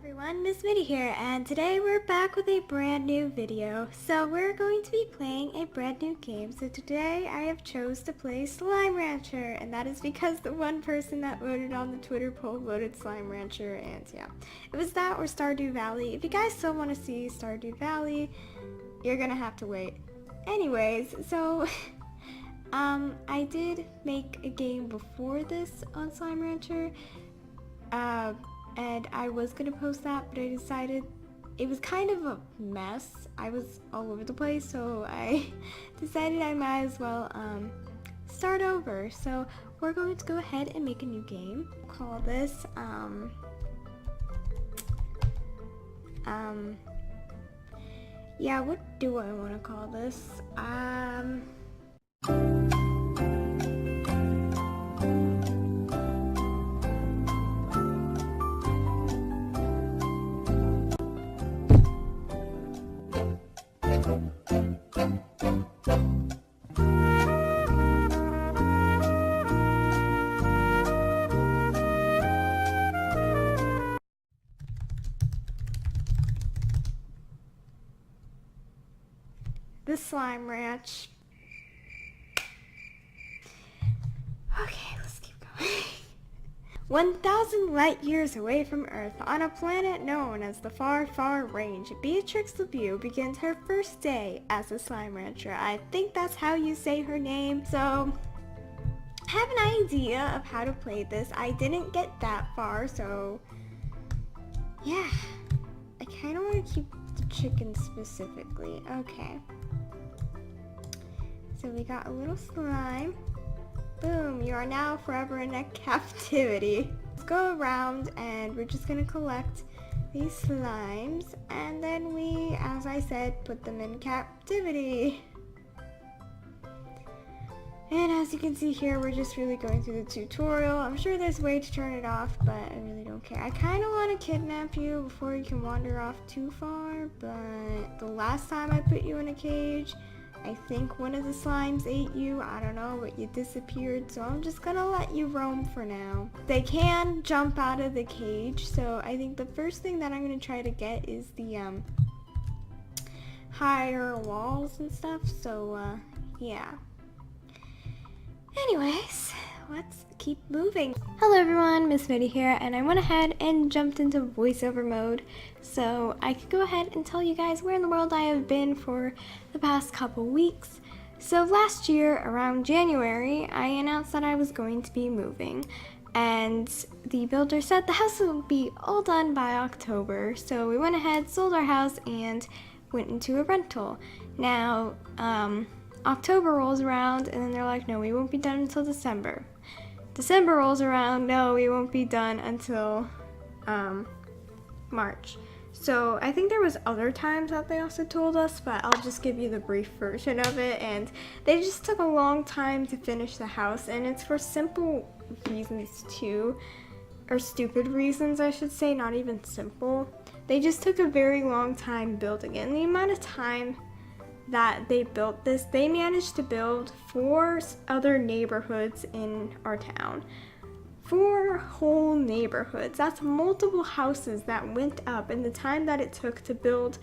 Everyone, Miss Mitty here, and today we're back with a brand new video. So we're going to be playing a brand new game. So today I have chose to play Slime Rancher, and that is because the one person that voted on the Twitter poll voted Slime Rancher, and yeah, it was that or Stardew Valley. If you guys still want to see Stardew Valley, you're gonna have to wait. Anyways, so I did make a game before this on Slime Rancher. And I was gonna post that, but I decided it was kind of a mess. I was all over the place, so I decided I might as well start over. So we're going to go ahead and make a new game. Call this yeah, what do I want to call this? The Slime Ranch. Okay, let's keep going. 1,000 light years away from Earth, on a planet known as the Far, Far Range, Beatrix LeBeau begins her first day as a Slime Rancher. I think that's how you say her name. So, I have an idea of how to play this. I didn't get that far, so yeah. I kind of want to keep the chicken specifically. Okay. So we got a little slime. Boom, you are now forever in a captivity. Let's go around and we're just gonna collect these slimes and then we, as I said, put them in captivity. And as you can see here, we're just really going through the tutorial. I'm sure there's a way to turn it off, but I really don't care. I kind of want to kidnap you before you can wander off too far, but the last time I put you in a cage, I think one of the slimes ate you. I don't know, but you disappeared, so I'm just gonna let you roam for now. They can jump out of the cage, so I think the first thing that I'm gonna try to get is the higher walls and stuff, so yeah. Anyways, let's keep moving. Hello everyone, Miss Mitty here, and I went ahead and jumped into voiceover mode so I could go ahead and tell you guys where in the world I have been for the past couple weeks. So last year, around January, I announced that I was going to be moving, and the builder said the house would be all done by October, so we went ahead, sold our house, and went into a rental. Now, October rolls around, and then they're like, no, we won't be done until December. December rolls around, no, we won't be done until March. So I think there was other times that they also told us, but I'll just give you the brief version of it. And they just took a long time to finish the house, and it's for simple reasons too, or stupid reasons I should say, not even simple. They just took a very long time building it, and the amount of time that they built this, they managed to build 4 other neighborhoods in our town. 4 whole neighborhoods. That's multiple houses that went up in the time that it took to build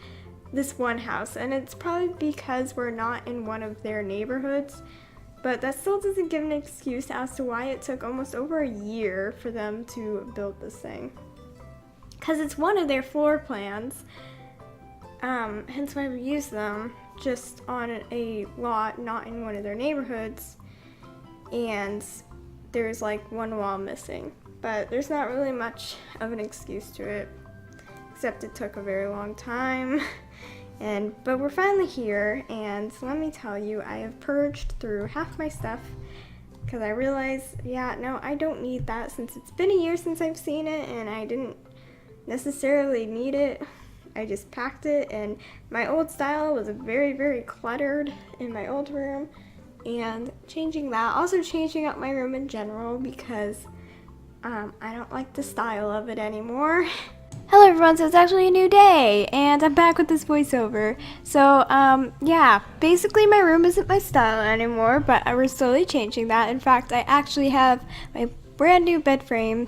this one house. And it's probably because we're not in one of their neighborhoods, but that still doesn't give an excuse as to why it took almost over a year for them to build this thing. Because it's one of their floor plans, hence why we use them, just on a lot, not in one of their neighborhoods, and there's like one wall missing, but there's not really much of an excuse to it, except it took a very long time, but we're finally here, and let me tell you, I have purged through half my stuff, because I realized, yeah, no, I don't need that, since it's been a year since I've seen it, and I didn't necessarily need it. I just packed it, and my old style was very, very cluttered in my old room, and changing that, also changing up my room in general because I don't like the style of it anymore. Hello everyone, so it's actually a new day, and I'm back with this voiceover. So, yeah, basically my room isn't my style anymore, but we're slowly changing that. In fact, I actually have my brand new bed frame,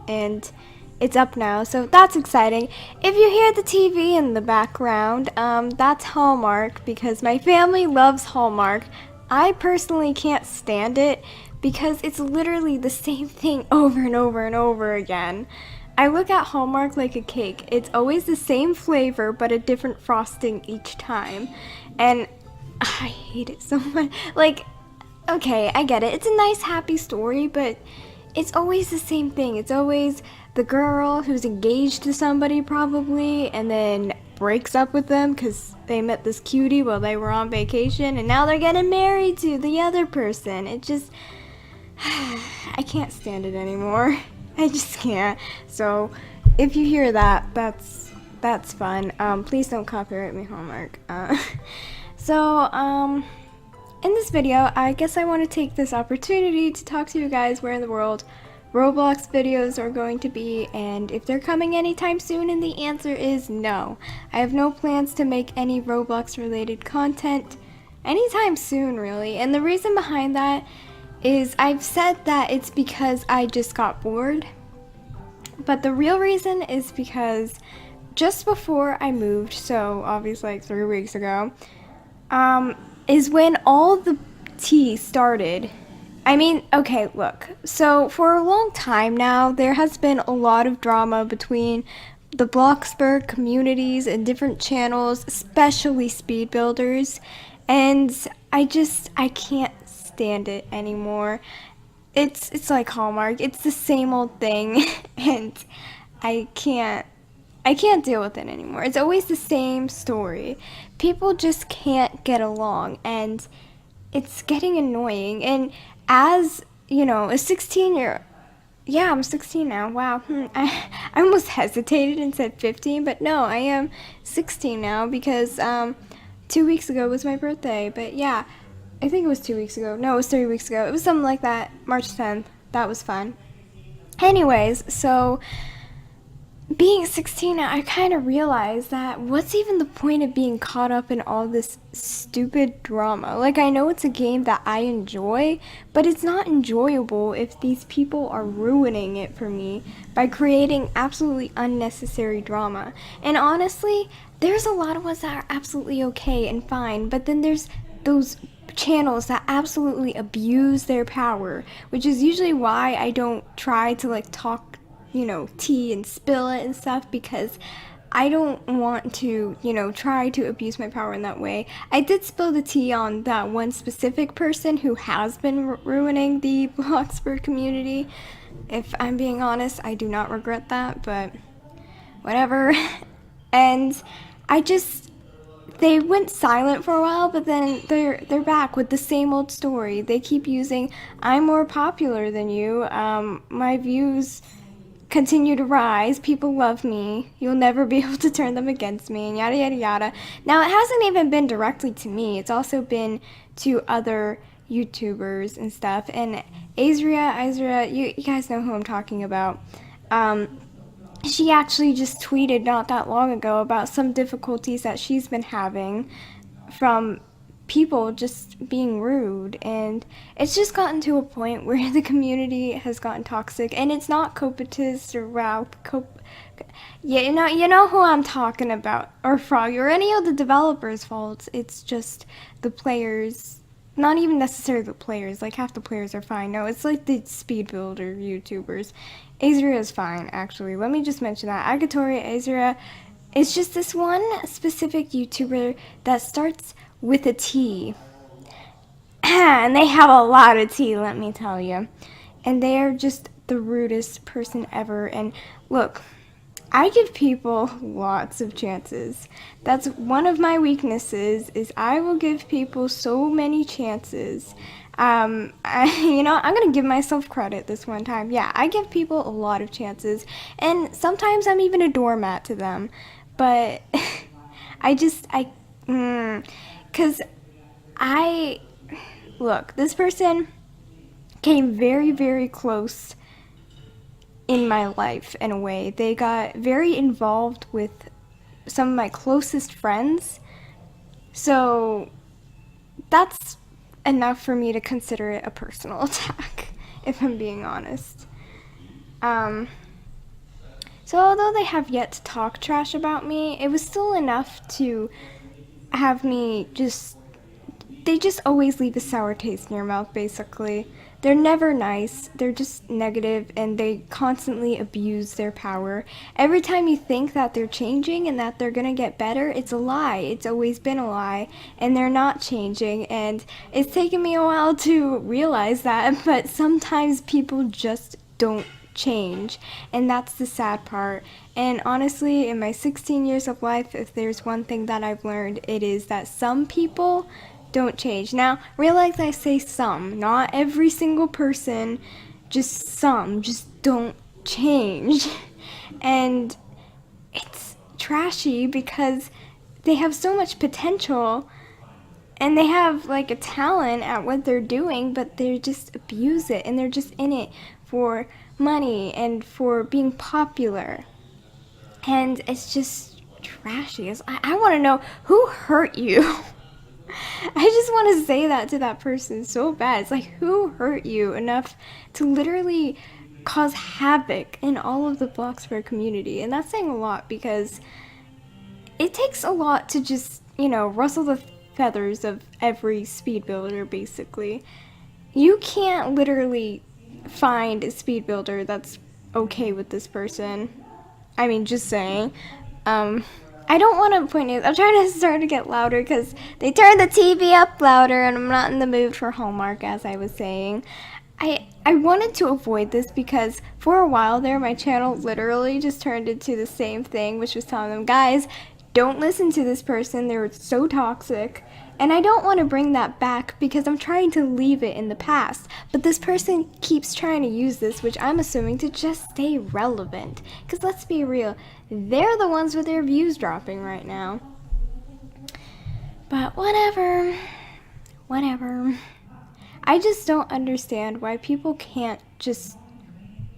and it's up now, so that's exciting. If you hear the TV in the background, that's Hallmark because my family loves Hallmark. I personally can't stand it because it's literally the same thing over and over and over again. I look at Hallmark like a cake. It's always the same flavor but a different frosting each time. And I hate it so much. Like, okay, I get it. It's a nice, happy story, but it's always the same thing. It's always the girl who's engaged to somebody, probably, and then breaks up with them because they met this cutie while they were on vacation, and now they're getting married to the other person. It just. I can't stand it anymore. I just can't. So, if you hear that, that's fun. Please don't copyright me, Hallmark. So, in this video, I guess I want to take this opportunity to talk to you guys where in the world Roblox videos are going to be and if they're coming anytime soon, and the answer is no. I have no plans to make any Roblox related content anytime soon, really. And the reason behind that is I've said that it's because I just got bored. But the real reason is because just before I moved, so obviously like 3 weeks ago, is when all the tea started. I mean, okay, look. So for a long time now, there has been a lot of drama between the Bloxburg communities and different channels, especially speed builders, and I can't stand it anymore. It's like Hallmark. It's the same old thing, and I can't I can't deal with it anymore. It's always the same story. People just can't get along, and it's getting annoying. And as, a 16-year, yeah, I'm 16 now. Wow. I almost hesitated and said 15, but no, I am 16 now because 2 weeks ago was my birthday. But yeah, I think it was 2 weeks ago. No, it was 3 weeks ago. It was something like that. March 10th. That was fun. Anyways, so being 16 now, I kind of realized that what's even the point of being caught up in all this stupid drama? Like, I know it's a game that I enjoy, but it's not enjoyable if these people are ruining it for me by creating absolutely unnecessary drama. And honestly, there's a lot of us that are absolutely okay and fine, but then there's those channels that absolutely abuse their power, which is usually why I don't try to like talk tea and spill it and stuff, because I don't want to, try to abuse my power in that way. I did spill the tea on that one specific person who has been ruining the Bloxburg community. If I'm being honest, I do not regret that, but whatever. And I just they went silent for a while, but then they're back with the same old story. They keep using "I'm more popular than you." My views continue to rise. People love me. You'll never be able to turn them against me, and yada yada yada. Now it hasn't even been directly to me. It's also been to other YouTubers and stuff. And Azria, you guys know who I'm talking about. She actually just tweeted not that long ago about some difficulties that she's been having from people just being rude, and it's just gotten to a point where the community has gotten toxic, and it's not Copetus or yeah, you know who I'm talking about, or Frog, or any of the developers' faults. It's just the players. Not even necessarily the players, like half the players are fine. No, it's like the speed builder YouTubers. Azria is fine, actually. Let me just mention that. Agatori Azria is just this one specific YouTuber that starts with a T. And they have a lot of tea, let me tell you. And they are just the rudest person ever. And look, I give people lots of chances. That's one of my weaknesses, is I will give people so many chances. I'm gonna give myself credit this one time. Yeah, I give people a lot of chances, and sometimes I'm even a doormat to them. But cause I look, this person came very, very close in my life in a way. They got very involved with some of my closest friends. So that's enough for me to consider it a personal attack, if I'm being honest. Um, So although they have yet to talk trash about me, it was still enough to have me just, they just always leave a sour taste in your mouth, basically. They're never nice, they're just negative, and they constantly abuse their power. Every time you think that they're changing and that they're gonna get better, it's a lie. It's always been a lie, and they're not changing. And it's taken me a while to realize that, but sometimes people just don't change, and that's the sad part. And honestly, in my 16 years of life, if there's one thing that I've learned, it is that some people don't change. Now, realize I say some, not every single person, just some, just don't change. And it's trashy because they have so much potential and they have like a talent at what they're doing, but they just abuse it and they're just in it for money and for being popular. And it's just trashy. I want to know who hurt you. I just want to say that to that person so bad. It's like, who hurt you enough to literally cause havoc in all of the Bloxburg community? And that's saying a lot because it takes a lot to just, rustle the feathers of every speed builder, basically. You can't literally find a speed builder that's okay with this person. I mean, just saying. I don't want to point it. I'm trying to start to get louder because they turned the TV up louder and I'm not in the mood for Hallmark, as I was saying. I wanted to avoid this because for a while there, my channel literally just turned into the same thing, which was telling them, guys, don't listen to this person. They're so toxic. And I don't want to bring that back because I'm trying to leave it in the past. But this person keeps trying to use this, which I'm assuming to just stay relevant. Because let's be real, they're the ones with their views dropping right now. But whatever. Whatever. I just don't understand why people can't just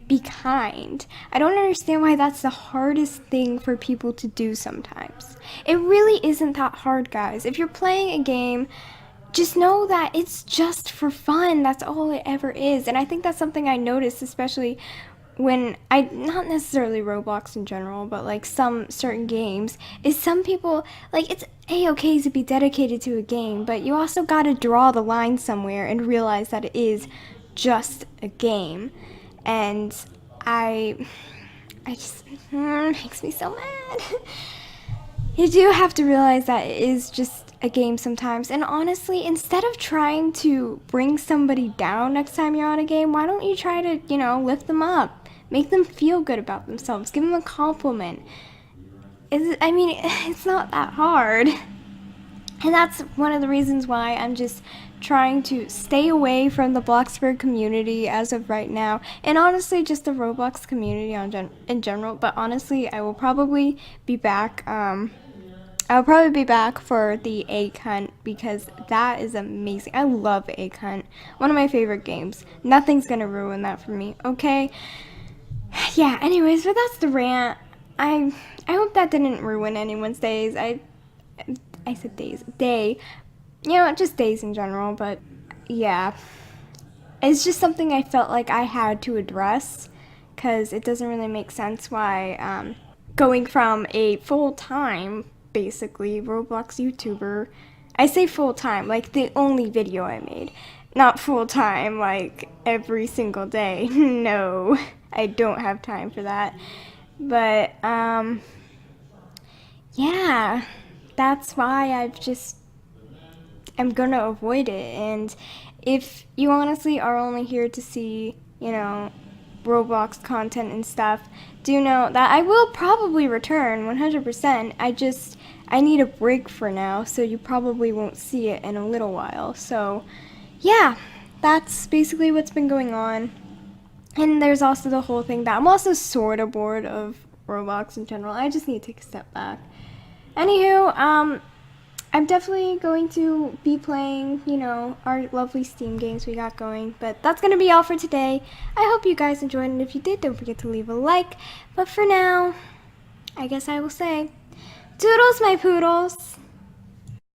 be kind. I don't understand why that's the hardest thing for people to do sometimes. It really isn't that hard, guys. If you're playing a game, just know that it's just for fun. That's all it ever is. And I think that's something I noticed, especially when not necessarily Roblox in general, but like some certain games, is some people, like, it's a-okay to be dedicated to a game, but you also gotta draw the line somewhere and realize that it is just a game. And I just, makes me so mad. You do have to realize that it is just a game sometimes. And honestly, instead of trying to bring somebody down next time you're on a game, why don't you try to, lift them up? Make them feel good about themselves. Give them a compliment. It's not that hard. And that's one of the reasons why I'm just trying to stay away from the Bloxburg community as of right now. And honestly, just the Roblox community in general. But honestly, I will probably be back. I'll probably be back for the Egg Hunt because that is amazing. I love Egg Hunt. One of my favorite games. Nothing's gonna ruin that for me, okay? Yeah, anyways, but that's the rant. I hope that didn't ruin anyone's days. I said days. Day. Just days in general, but yeah. It's just something I felt like I had to address because it doesn't really make sense why going from a full-time, basically, Roblox YouTuber, I say full-time, like the only video I made, not full-time, like every single day. No, I don't have time for that. But, yeah, that's why I'm gonna avoid it. And if you honestly are only here to see, Roblox content and stuff, do know that I will probably return 100%. I need a break for now, so you probably won't see it in a little while. So, yeah, that's basically what's been going on. And there's also the whole thing that I'm also sort of bored of Roblox in general. I just need to take a step back. Anywho, I'm definitely going to be playing, our lovely Steam games we got going. But that's going to be all for today. I hope you guys enjoyed, and if you did, don't forget to leave a like. But for now, I guess I will say, toodles, my poodles!